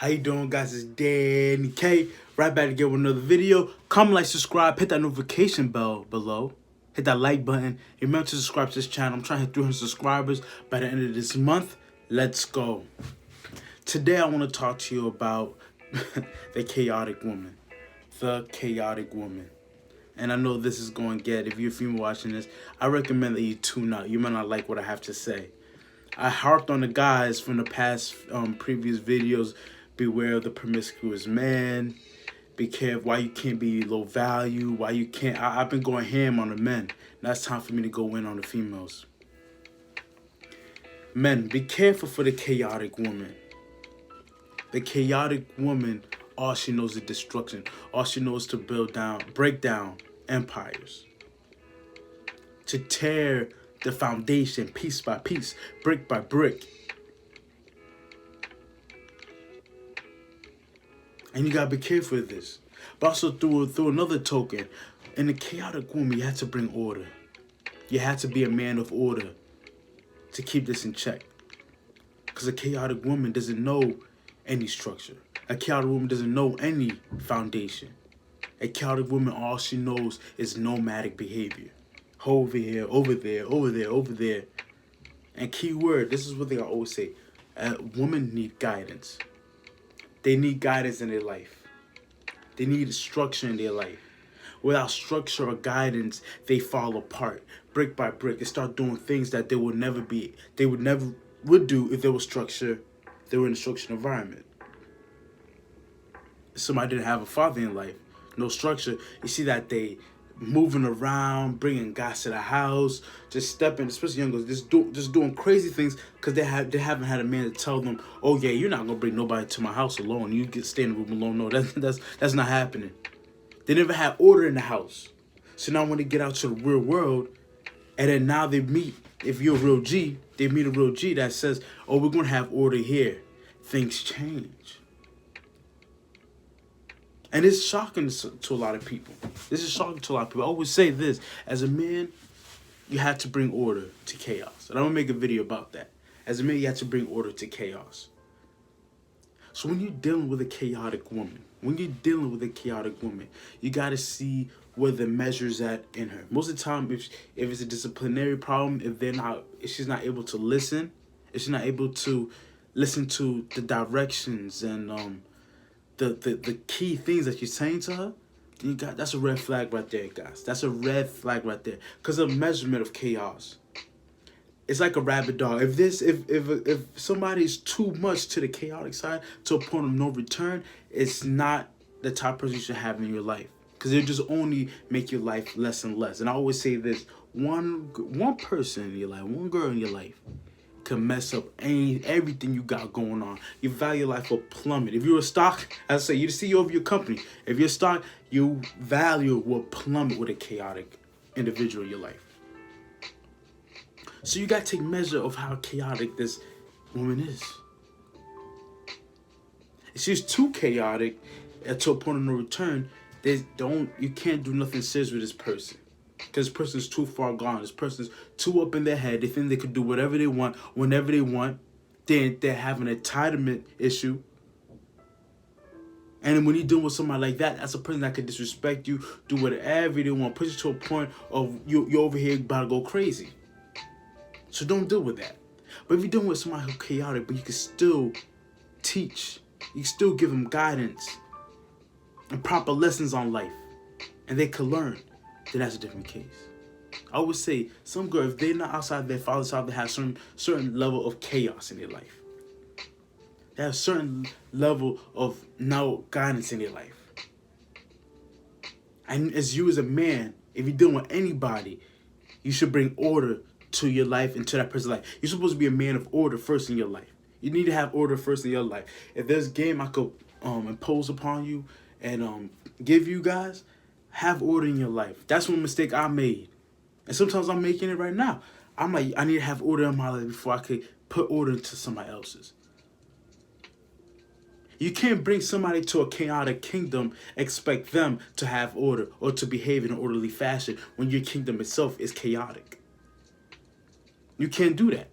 How you doing, guys? It's Danny K. Right back again with another video. Comment, like, subscribe, hit that notification bell below. Hit that like button. Remember to subscribe to this channel. I'm trying to hit 300 subscribers by the end of this month. Let's go. Today I want to talk to you about the chaotic woman. The chaotic woman. And I know this is going to get, if you're a female watching this, I recommend that you tune out. You might not like what I have to say. I harped on the guys from the past previous videos. Beware of the promiscuous man. Be careful why you can't be low value. Why you can't. I've been going ham on the men. Now it's time for me to go in on the females. Men, be careful for the chaotic woman. The chaotic woman, all she knows is destruction. All she knows is to break down empires. To tear the foundation piece by piece, brick by brick. And you gotta be careful of this. But also through another token, in the chaotic woman, you have to bring order. You have to be a man of order to keep this in check. Because a chaotic woman doesn't know any structure. A chaotic woman doesn't know any foundation. A chaotic woman, all she knows is nomadic behavior. Over here, over there, over there, over there. And key word, this is what they always say. Women need guidance. They need guidance in their life. They need a structure in their life. Without structure or guidance, they fall apart. Brick by brick, they start doing things that they would never do if there was structure, they were in a structured environment. Somebody didn't have a father in life, no structure. You see that they moving around, bringing guys to the house, just stepping, especially young girls, just doing crazy things because they haven't had a man to tell them, oh yeah, you're not gonna bring nobody to my house alone. You can stay in the room alone. No, that's not happening. They never had order in the house. So now when they get out to the real world, and then now they meet, if you're a real G, they meet a real G that says, oh, we're gonna have order here. Things change. And it's shocking to a lot of people. This is shocking to a lot of people. I always say this. As a man, you have to bring order to chaos. And I'm going to make a video about that. As a man, you have to bring order to chaos. So when you're dealing with a chaotic woman, you got to see where the measure's at in her. Most of the time, if it's a disciplinary problem, if she's not able to listen, if she's not able to listen to the directions and the key things that you're saying to her, that's a red flag right there, guys. That's a red flag right there. Because of measurement of chaos. It's like a rabid dog. If somebody's too much to the chaotic side, to a point of no return, it's not the type of person you should have in your life. Because it'll just only make your life less and less. And I always say this, one person in your life, one girl in your life, can mess up everything you got going on. Your value of life will plummet. If you're a stock, as I say, you're the CEO of your company. If you're a stock, your value will plummet with a chaotic individual in your life. So you got to take measure of how chaotic this woman is. If she's too chaotic to a point of no return, you can't do nothing serious with this person. Because this person's too far gone. This person's too up in their head. They think they could do whatever they want, whenever they want. Then they have an entitlement issue. And when you're dealing with somebody like that, that's a person that could disrespect you, do whatever they want, push you to a point of you're over here about to go crazy. So don't deal with that. But if you're dealing with somebody who's chaotic, but you can still teach, you can still give them guidance and proper lessons on life, and they can learn, then that's a different case. I always say, some girls, if they're not outside their father's house, they have certain level of chaos in their life. They have a certain level of no guidance in their life. And as you as a man, if you're dealing with anybody, you should bring order to your life and to that person's life. You're supposed to be a man of order first in your life. You need to have order first in your life. If there's game I could impose upon you and give you guys, have order in your life. That's one mistake I made. And sometimes I'm making it right now. I'm like, I need to have order in my life before I could put order into somebody else's. You can't bring somebody to a chaotic kingdom, expect them to have order or to behave in an orderly fashion when your kingdom itself is chaotic. You can't do that.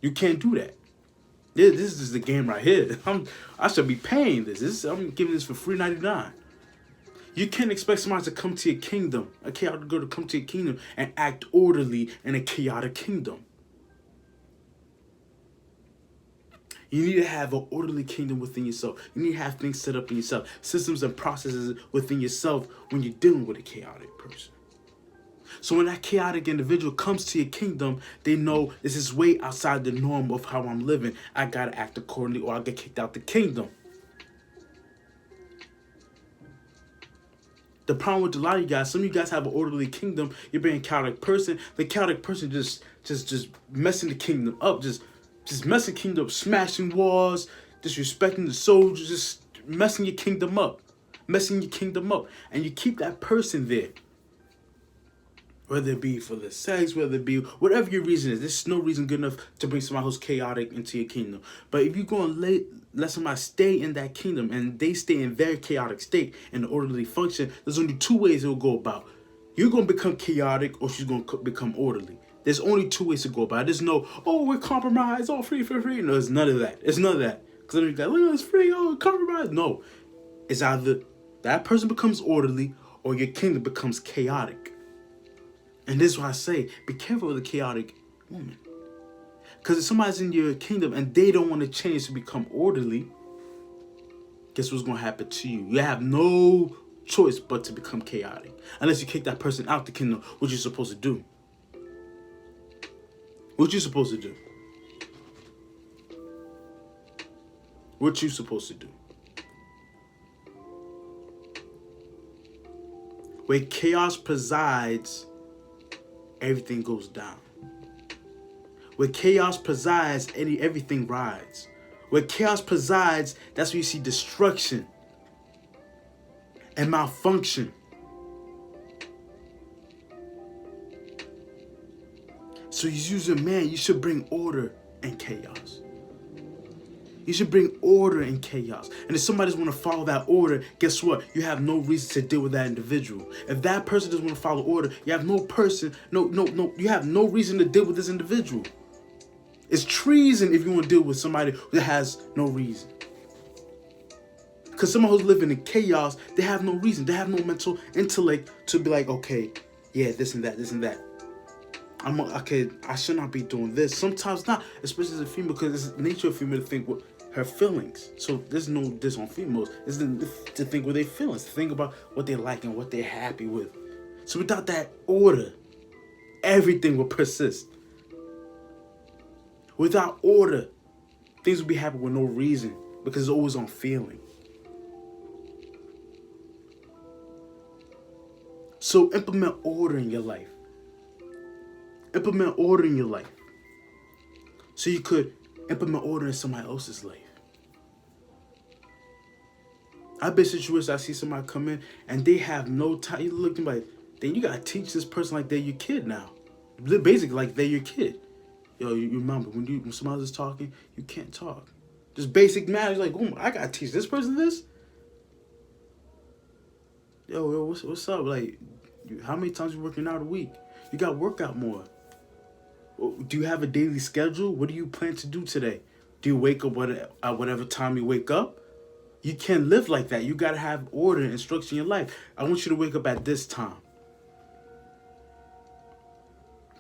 You can't do that. This is the game right here. I should be paying this. I'm giving this for free 99. You can't expect somebody to come to your kingdom, a chaotic girl to come to your kingdom and act orderly in a chaotic kingdom. You need to have an orderly kingdom within yourself. You need to have things set up in yourself, systems and processes within yourself when you're dealing with a chaotic person. So when that chaotic individual comes to your kingdom, they know this is way outside the norm of how I'm living. I gotta act accordingly or I'll get kicked out the kingdom. The problem with a lot of you guys, some of you guys have an orderly kingdom. You're being a chaotic person. The chaotic person just messing the kingdom up, just messing the kingdom up, smashing walls, disrespecting the soldiers, just messing your kingdom up, and you keep that person there. Whether it be for the sex, whether it be whatever your reason is, there's no reason good enough to bring somebody who's chaotic into your kingdom. But if you're going to let somebody stay in that kingdom and they stay in their chaotic state and orderly function, there's only two ways it will go about. You're going to become chaotic or she's going to become orderly. There's only two ways to go about it. There's no, oh, we're compromised, oh, free. No, it's none of that. It's none of that. Because then you go, look, it's free, oh, compromise. No. It's either that person becomes orderly or your kingdom becomes chaotic. And this is why I say, be careful with a chaotic woman. Because if somebody's in your kingdom and they don't want to change to become orderly, guess what's going to happen to you? You have no choice but to become chaotic. Unless you kick that person out the kingdom, what you're supposed to do. What you supposed to do? What you supposed to do? Where chaos presides, everything goes down. Where chaos presides, everything rides. Where chaos presides, that's where you see destruction and malfunction. So you man, you should bring order and chaos. You should bring order and chaos. And if somebody doesn't want to follow that order, guess what? You have no reason to deal with that individual. If that person doesn't want to follow order, you have you have no reason to deal with this individual. It's treason if you want to deal with somebody that has no reason. Because someone who's living in chaos, they have no reason. They have no mental intellect to be like, okay, yeah, this and that. I should not be doing this. Sometimes not, especially as a female, because it's the nature of female to think with her feelings. So there's no diss on females. It's to think with their feelings, to think about what they like and what they're happy with. So without that order, everything will persist. Without order, things will be happening with no reason because it's always on feeling. So implement order in your life. Implement order in your life. So you could implement order in somebody else's life. I've been in situations I see somebody come in and they have no time. You look at them like, then you gotta teach this person like they're your kid now. Basically like they're your kid. Yo, you remember when somebody is talking, you can't talk. Just basic matters like, oh, I gotta teach this person this. Yo, what's up? Like, how many times you working out a week? You gotta work out more. Do you have a daily schedule? What do you plan to do today? Do you wake up at whatever time you wake up? You can't live like that. You gotta have order and structure in your life. I want you to wake up at this time.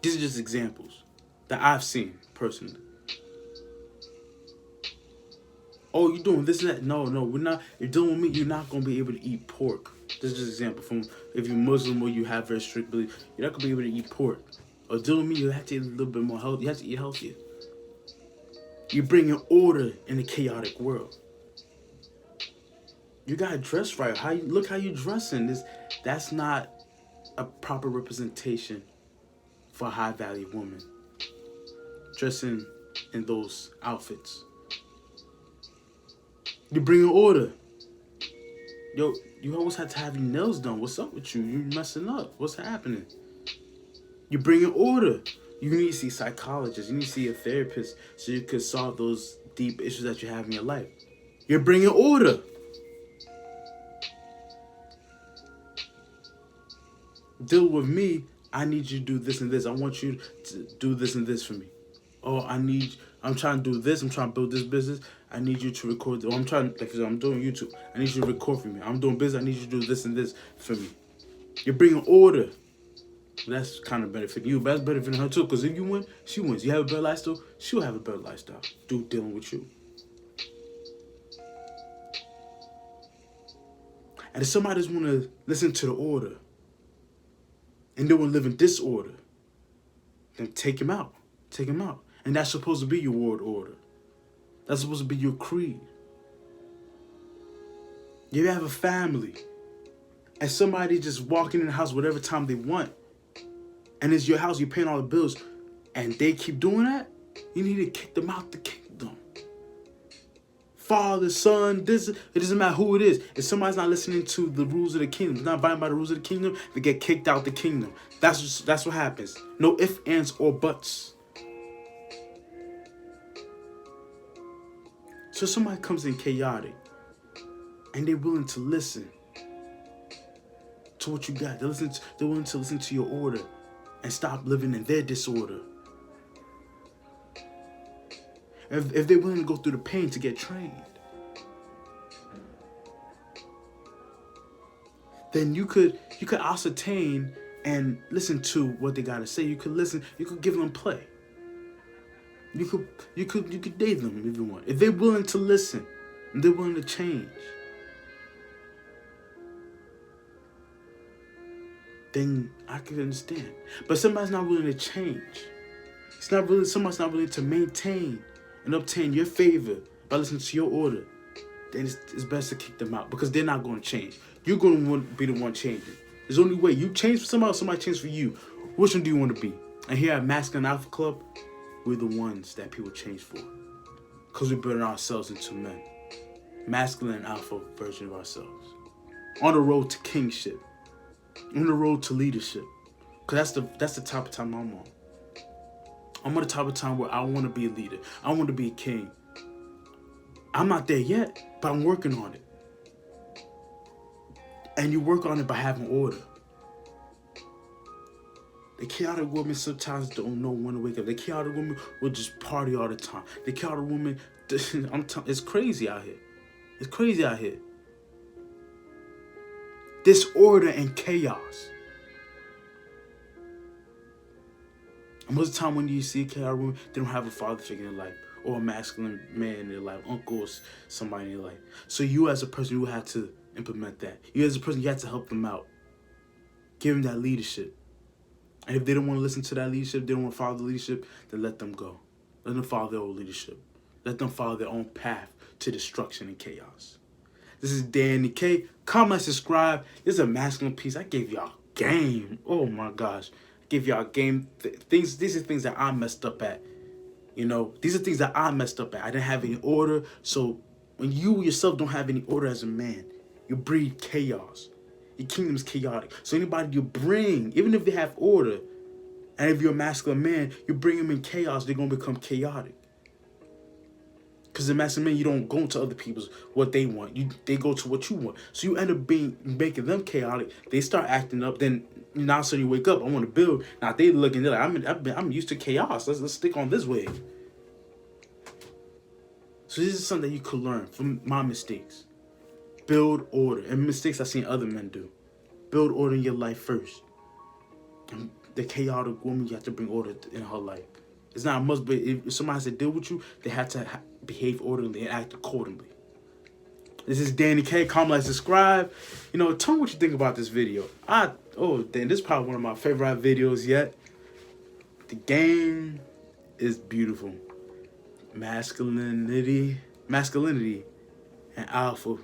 These are just examples that I've seen personally. Oh, you doing this and that? No, we're not. If you're dealing with me, you're not gonna be able to eat pork. This is just an example from if you're Muslim or you have very strict beliefs, you're not gonna be able to eat pork. Or dealing with me, you have to eat a little bit more healthy. You have to eat healthier. You're bringing order in a chaotic world. You gotta dress right. Look how you dressing. That's not a proper representation for a high value woman. Dressing in those outfits. You're bringing order. Yo, you always have to have your nails done. What's up with you? You're messing up. What's happening? You're bringing order. You need to see psychologists. You need to see a therapist so you can solve those deep issues that you have in your life. You're bringing order. Deal with me. I need you to do this and this. I want you to do this and this for me. Oh, I'm I'm trying to do this. I'm trying to build this business. I need you to record. Or I'm trying, like I'm doing YouTube. I need you to record for me. I'm doing business. I need you to do this and this for me. You're bringing order. That's kind of benefiting you, but that's benefiting her too. Because if you win, she wins. You have a better lifestyle, she'll have a better lifestyle. Dealing with you. And if somebody doesn't want to listen to the order, and they want to live in disorder, then take him out. Take him out. And that's supposed to be your word order. That's supposed to be your creed. You have a family, and somebody just walking in the house whatever time they want, and it's your house, you're paying all the bills, and they keep doing that, you need to kick them out the kingdom. Father, son, it doesn't matter who it is. If somebody's not listening to the rules of the kingdom, not abiding by the rules of the kingdom, they get kicked out the kingdom. That's what happens. No ifs, ands, or buts. So somebody comes in chaotic, and they're willing to listen to what you got. They're willing to listen to your order and stop living in their disorder. If they're willing to go through the pain to get trained, then you could ascertain and listen to what they gotta say. You could listen. You could give them play. You could date them if you want. If they're willing to listen and they're willing to change, then I can understand. But somebody's not willing to change. Somebody's not willing to maintain and obtain your favor by listening to your order. Then it's best to kick them out, because they're not going to change. You're going to be the one changing. There's only way. You change for somebody, somebody change for you. Which one do you want to be? And here at Masculine Alpha Club, we're the ones that people change for, because we're building ourselves into men. Masculine alpha version of ourselves. On the road to kingship. On the road to leadership. Because that's the type of time I'm on. I'm on the type of time where I want to be a leader. I want to be a king. I'm not there yet, but I'm working on it. And you work on it by having order. The chaotic women sometimes don't know when to wake up. The chaotic women will just party all the time. The chaotic woman, it's crazy out here. It's crazy out here. Disorder and chaos. And most of the time when you see a chaotic woman, they don't have a father figure in their life, or a masculine man in their life, uncle or somebody in their life. So you as a person, you have to implement that. You as a person, you have to help them out. Give them that leadership. And if they don't want to listen to that leadership, they don't want to follow the leadership, then let them go. Let them follow their own leadership. Let them follow their own path to destruction and chaos. This is Danny K. Comment, subscribe. This is a masculine piece. I gave y'all game. Oh my gosh. I gave y'all game. These are things that I messed up at. You know, these are things that I messed up at. I didn't have any order. So when you yourself don't have any order as a man, you breed chaos. Your kingdom is chaotic. So anybody you bring, even if they have order, and if you're a masculine man, you bring them in chaos, they're going to become chaotic. Because the masculine man, you don't go to other people's what they want. They go to what you want. So you end up making them chaotic. They start acting up. Then now suddenly you wake up, I want to build. Now they looking, they're like, I'm used to chaos. Let's stick on this wave. So this is something that you could learn from my mistakes. Build order. And mistakes I've seen other men do. Build order in your life first. And the chaotic woman, you have to bring order in her life. It's not a must, but if somebody has to deal with you, they have to behave orderly and act accordingly. This is Danny K. Comment, like, subscribe. You know, tell me what you think about this video. This is probably one of my favorite videos yet. The game is beautiful. Masculinity and alpha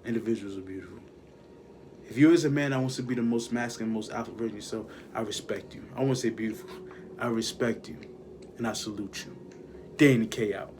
individuals are beautiful. If you as a man that wants to be the most masculine, most alpha version of yourself, I respect you. I won't say beautiful. I respect you. And I salute you. Danny K out.